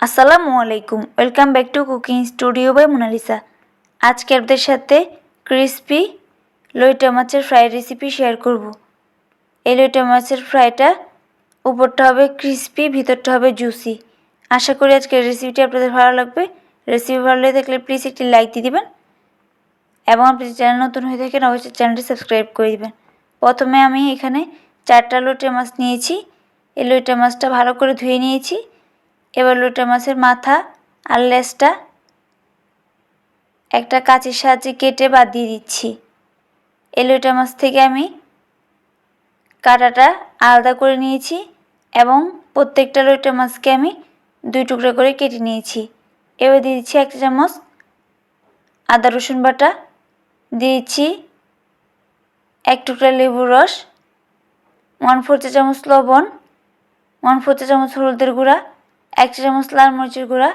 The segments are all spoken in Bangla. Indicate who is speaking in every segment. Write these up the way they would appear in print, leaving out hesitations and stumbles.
Speaker 1: আসসালামু আলাইকুম, welcome back to cooking studio by Monalisa. আজকে আপনাদের সাথে ক্রিসপি লইটা মাছের ফ্রাই রেসিপি শেয়ার করব। এই লইটা মাছের ফ্রাইটা উপরটা হবে ক্রিসপি, ভিতরটা হবে জুসি। আশা করি আজকের রেসিপিটি আপনাদের ভালো লাগবে। রেসিপি ভালো লেগে থাকলে প্লিজ একটি লাইক দিয়ে দিবেন এবং আপনি চ্যানেল নতুন হয়ে থাকেন অবশ্যই চ্যানেলটি সাবস্ক্রাইব করে দিবেন। প্রথমে আমি এখানে 4টা লইটা মাছ নিয়েছি। এই লইটা মাছটা ভালো করে ধুয়ে নিয়েছি। এবার লইটা মাছের মাথা আর লেজটা একটা কাঁচির সাহায্যে কেটে বাদ দিয়ে দিচ্ছি। এই লইটা মাছ থেকে আমি কাঁটাটা আলাদা করে নিয়েছি এবং প্রত্যেকটা লইটা মাছকে আমি 2 টুকরো করে কেটে নিয়েছি। এবার দিয়ে দিচ্ছি 1 চামচ আদা রসুন বাটা, দিয়ে দিচ্ছি 1 টুকরা লেবুর রস, 1/4 চা চামচ লবণ, 1/4 চা চামচ হলুদের গুঁড়া, 1 চা চামচ লাল মরিচের গুঁড়া,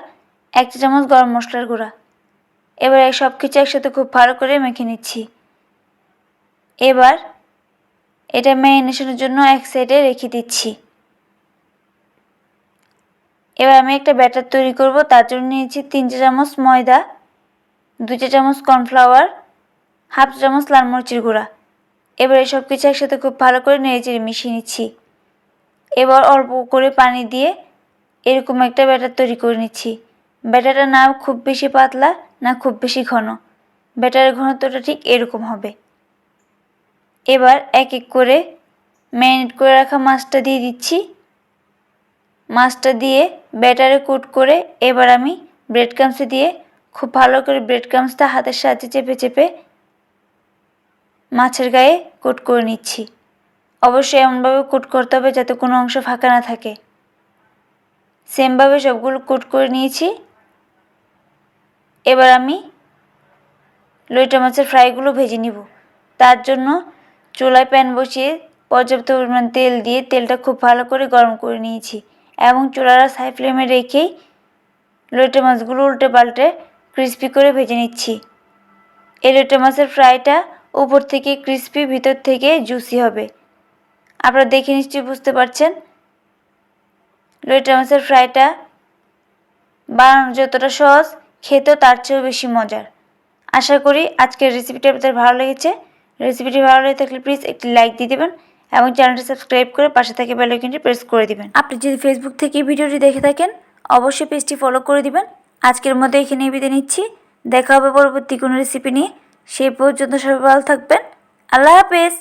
Speaker 1: 1 চা চামচ গরম মশলার গুঁড়া। এবার এই সব কিছু একসাথে খুব ভালো করে মেখে নিচ্ছি। এবার এটা ম্যারিনেশনের জন্য এক সাইডে রেখে দিচ্ছি। এবার আমি একটা ব্যাটার তৈরি করব। তার জন্য নিয়েছি 3 চা চামচ ময়দা, 2 চা চামচ কর্নফ্লাওয়ার, 1/2 চা চামচ লাল মরিচের গুঁড়া। এবার এই সব কিছু একসাথে খুব ভালো করে নেড়েচেড়ে মিশিয়ে নিচ্ছি। এবার অল্প করে পানি দিয়ে এরকম একটা ব্যাটার তৈরি করে নিচ্ছি। ব্যাটারটা না খুব বেশি পাতলা না খুব বেশি ঘন, ব্যাটারের ঘনত্বটা ঠিক এরকম হবে। এবার এক এক করে ম্যারিনেট করে রাখা মাছটা দিয়ে দিচ্ছি। মাছটা দিয়ে ব্যাটারে কোট করে এবার আমি ব্রেড ক্রাম্বসে দিয়ে খুব ভালো করে ব্রেড ক্রাম্বসটা হাতের সাহায্যে চেপে চেপে মাছের গায়ে কোট করে নিচ্ছি। অবশ্যই এমনভাবে কোট করতে হবে যাতে কোনো অংশ ফাঁকা না থাকে। সেমভাবে সবগুলো কোট করে নিয়েছি। এবার আমি লইটা মাছের ফ্রাইগুলো ভেজে নিব। তার জন্য চুলায় প্যান বসিয়ে পর্যাপ্ত পরিমাণ তেল দিয়ে তেলটা খুব ভালো করে গরম করে নিয়েছি এবং চুলার হাই ফ্লেমে রেখেই লইটা মাছগুলো উল্টে পাল্টে ক্রিস্পি করে ভেজে নিচ্ছি। এই লইটা মাছের ফ্রাইটা উপর থেকে ক্রিস্পি, ভিতর থেকে জুসি হবে। আপনারা দেখে নিশ্চয়ই বুঝতে পারছেন। লইটা মাছের ফ্রাইটা বানানো যতটা সহজ, খেতেও তার চেয়েও বেশি মজার। আশা করি আজকের রেসিপিটি আপনাদের ভালো লেগেছে। রেসিপিটি ভালো লেগে থাকলে প্লিজ একটি লাইক দিয়ে দেবেন এবং চ্যানেলটি সাবস্ক্রাইব করে পাশে থেকে বেল আইকনটি প্রেস করে দিবেন। আপনি যদি ফেসবুক থেকে ভিডিওটি দেখে থাকেন অবশ্যই পেজটি ফলো করে দিবেন। আজকের মধ্যে এখানেই বিদায় নিচ্ছি। দেখা হবে পরবর্তী কোনো রেসিপি নিয়ে। সেই পর্যন্ত সবাই ভালো থাকবেন। আল্লাহ হাফেজ।